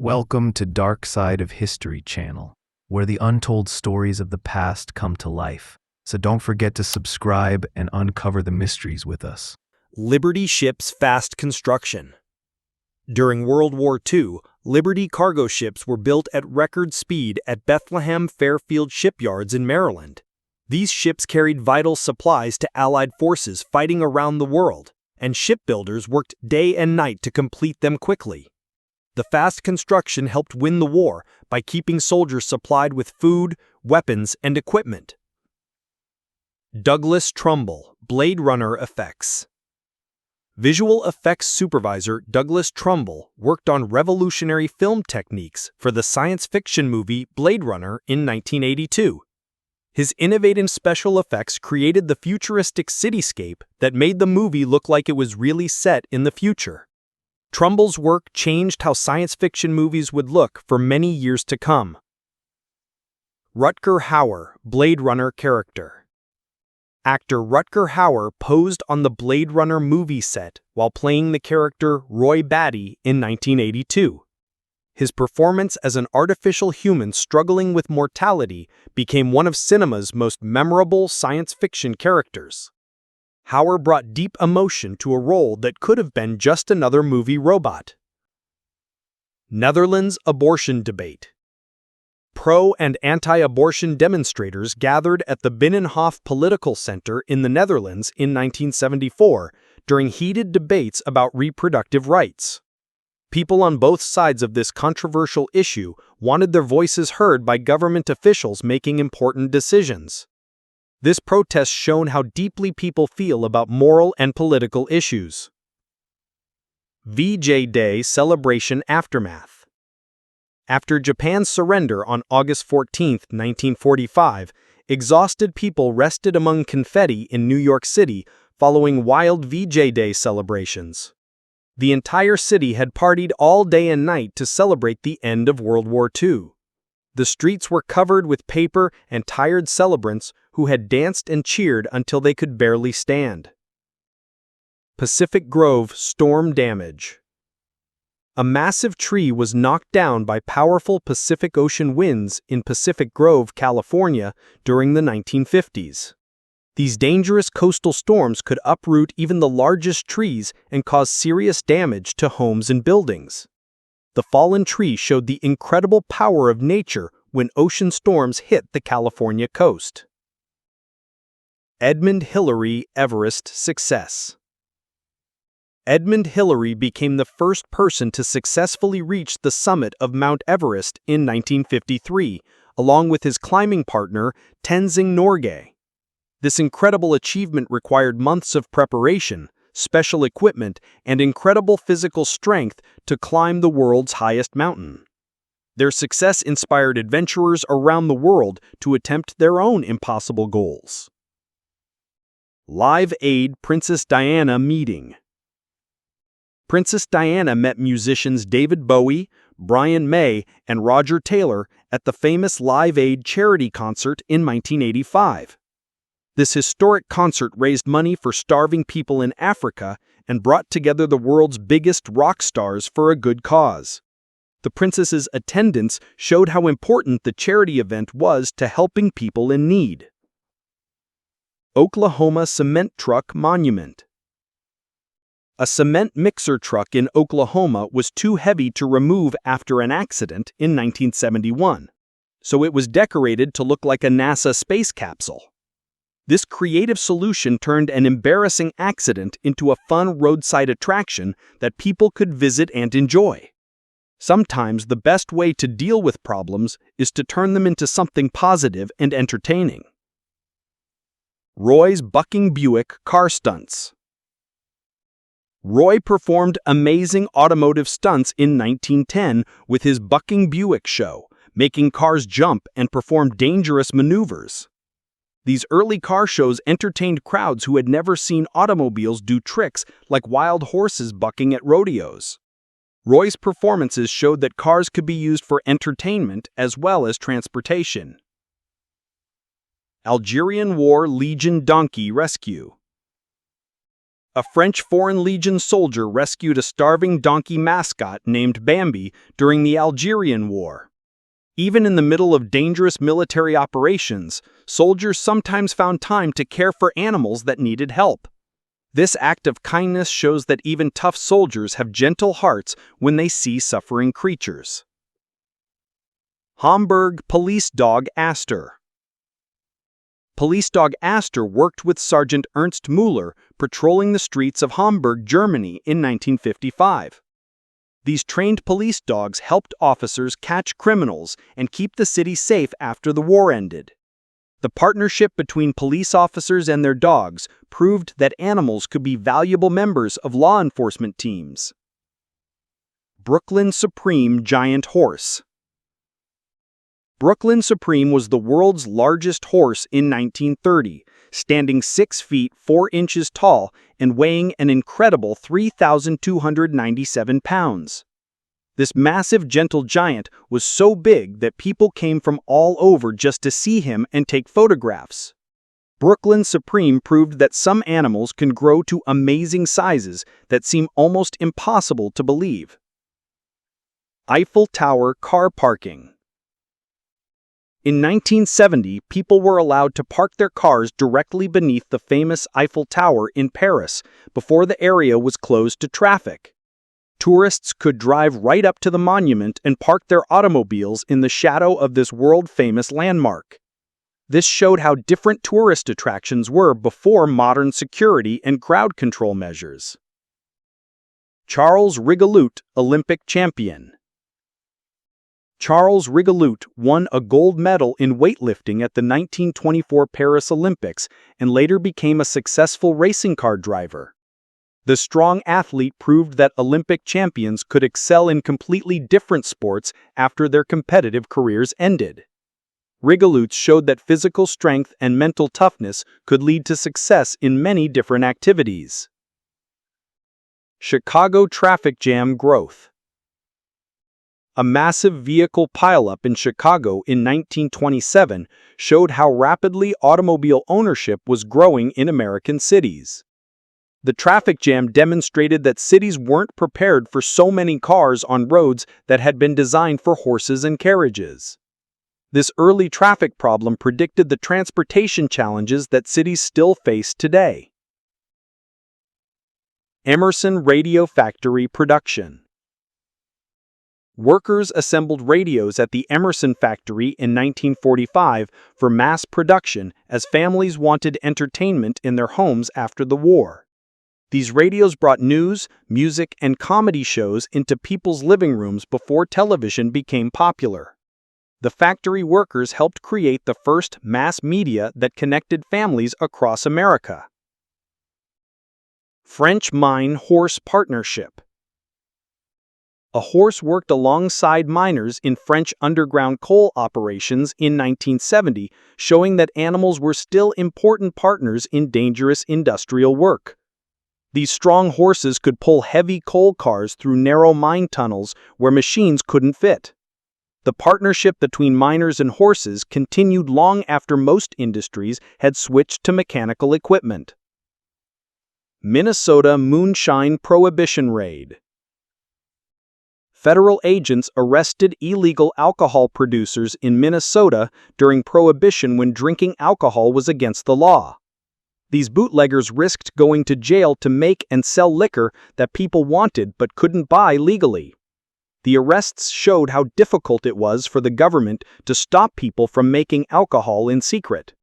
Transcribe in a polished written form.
Welcome to Dark Side of History channel, where the untold stories of the past come to life. So don't forget to subscribe and uncover the mysteries with us. Liberty ships' fast construction. During World War II, Liberty cargo ships were built at record speed at Bethlehem Fairfield shipyards in Maryland. These ships carried vital supplies to Allied forces fighting around the world, and shipbuilders worked day and night to complete them quickly. The fast construction helped win the war by keeping soldiers supplied with food, weapons, and equipment. Douglas Trumbull, Blade Runner effects. Visual effects supervisor Douglas Trumbull worked on revolutionary film techniques for the science fiction movie Blade Runner in 1982. His innovative special effects created the futuristic cityscape that made the movie look like it was really set in the future. Trumbull's work changed how science fiction movies would look for many years to come. Rutger Hauer, Blade Runner character. Actor Rutger Hauer posed on the Blade Runner movie set while playing the character Roy Batty in 1982. His performance as an artificial human struggling with mortality became one of cinema's most memorable science fiction characters. Hauer brought deep emotion to a role that could have been just another movie robot. Netherlands abortion debate. Pro- and anti-abortion demonstrators gathered at the Binnenhof Political Center in the Netherlands in 1974 during heated debates about reproductive rights. People on both sides of this controversial issue wanted their voices heard by government officials making important decisions. This protest showed how deeply people feel about moral and political issues. VJ Day celebration aftermath. After Japan's surrender on August 14, 1945, exhausted people rested among confetti in New York City following wild VJ Day celebrations. The entire city had partied all day and night to celebrate the end of World War II. The streets were covered with paper and tired celebrants who had danced and cheered until they could barely stand. Pacific Grove storm damage. A massive tree was knocked down by powerful Pacific Ocean winds in Pacific Grove, California during the 1950s. These dangerous coastal storms could uproot even the largest trees and cause serious damage to homes and buildings. The fallen tree showed the incredible power of nature when ocean storms hit the California coast. Edmund Hillary Everest success. Edmund Hillary became the first person to successfully reach the summit of Mount Everest in 1953, along with his climbing partner, Tenzing Norgay. This incredible achievement required months of preparation, special equipment, and incredible physical strength to climb the world's highest mountain. Their success inspired adventurers around the world to attempt their own impossible goals. Live Aid Princess Diana meeting. Princess Diana met musicians David Bowie, Brian May, and Roger Taylor at the famous Live Aid charity concert in 1985. This historic concert raised money for starving people in Africa and brought together the world's biggest rock stars for a good cause. The princess's attendance showed how important the charity event was to helping people in need. Oklahoma cement truck monument. A cement mixer truck in Oklahoma was too heavy to remove after an accident in 1971, so it was decorated to look like a NASA space capsule. This creative solution turned an embarrassing accident into a fun roadside attraction that people could visit and enjoy. Sometimes the best way to deal with problems is to turn them into something positive and entertaining. Roy's bucking Buick car stunts. Roy performed amazing automotive stunts in 1910 with his bucking Buick show, making cars jump and perform dangerous maneuvers. These early car shows entertained crowds who had never seen automobiles do tricks like wild horses bucking at rodeos. Roy's performances showed that cars could be used for entertainment as well as transportation. Algerian War Legion donkey rescue. A French Foreign Legion soldier rescued a starving donkey mascot named Bambi during the Algerian War. Even in the middle of dangerous military operations, soldiers sometimes found time to care for animals that needed help. This act of kindness shows that even tough soldiers have gentle hearts when they see suffering creatures. Hamburg police dog Aster. Police dog Aster worked with Sergeant Ernst Müller patrolling the streets of Hamburg, Germany in 1955. These trained police dogs helped officers catch criminals and keep the city safe after the war ended. The partnership between police officers and their dogs proved that animals could be valuable members of law enforcement teams. Brooklyn Supreme Giant Horse. Brooklyn Supreme was the world's largest horse in 1930, standing 6 feet 4 inches tall and weighing an incredible 3,297 pounds. This massive gentle giant was so big that people came from all over just to see him and take photographs. Brooklyn Supreme proved that some animals can grow to amazing sizes that seem almost impossible to believe. Eiffel Tower car parking. In 1970, people were allowed to park their cars directly beneath the famous Eiffel Tower in Paris before the area was closed to traffic. Tourists could drive right up to the monument and park their automobiles in the shadow of this world-famous landmark. This showed how different tourist attractions were before modern security and crowd control measures. Charles Rigoulot, Olympic champion. Charles Rigoulot won a gold medal in weightlifting at the 1924 Paris Olympics and later became a successful racing car driver. The strong athlete proved that Olympic champions could excel in completely different sports after their competitive careers ended. Rigoulot showed that physical strength and mental toughness could lead to success in many different activities. Chicago traffic jam growth. A massive vehicle pileup in Chicago in 1927 showed how rapidly automobile ownership was growing in American cities. The traffic jam demonstrated that cities weren't prepared for so many cars on roads that had been designed for horses and carriages. This early traffic problem predicted the transportation challenges that cities still face today. Emerson Radio Factory production. Workers assembled radios at the Emerson factory in 1945 for mass production as families wanted entertainment in their homes after the war. These radios brought news, music, and comedy shows into people's living rooms before television became popular. The factory workers helped create the first mass media that connected families across America. French mine-horse partnership. A horse worked alongside miners in French underground coal operations in 1970, showing that animals were still important partners in dangerous industrial work. These strong horses could pull heavy coal cars through narrow mine tunnels where machines couldn't fit. The partnership between miners and horses continued long after most industries had switched to mechanical equipment. Minnesota moonshine prohibition raid. Federal agents arrested illegal alcohol producers in Minnesota during Prohibition when drinking alcohol was against the law. These bootleggers risked going to jail to make and sell liquor that people wanted but couldn't buy legally. The arrests showed how difficult it was for the government to stop people from making alcohol in secret.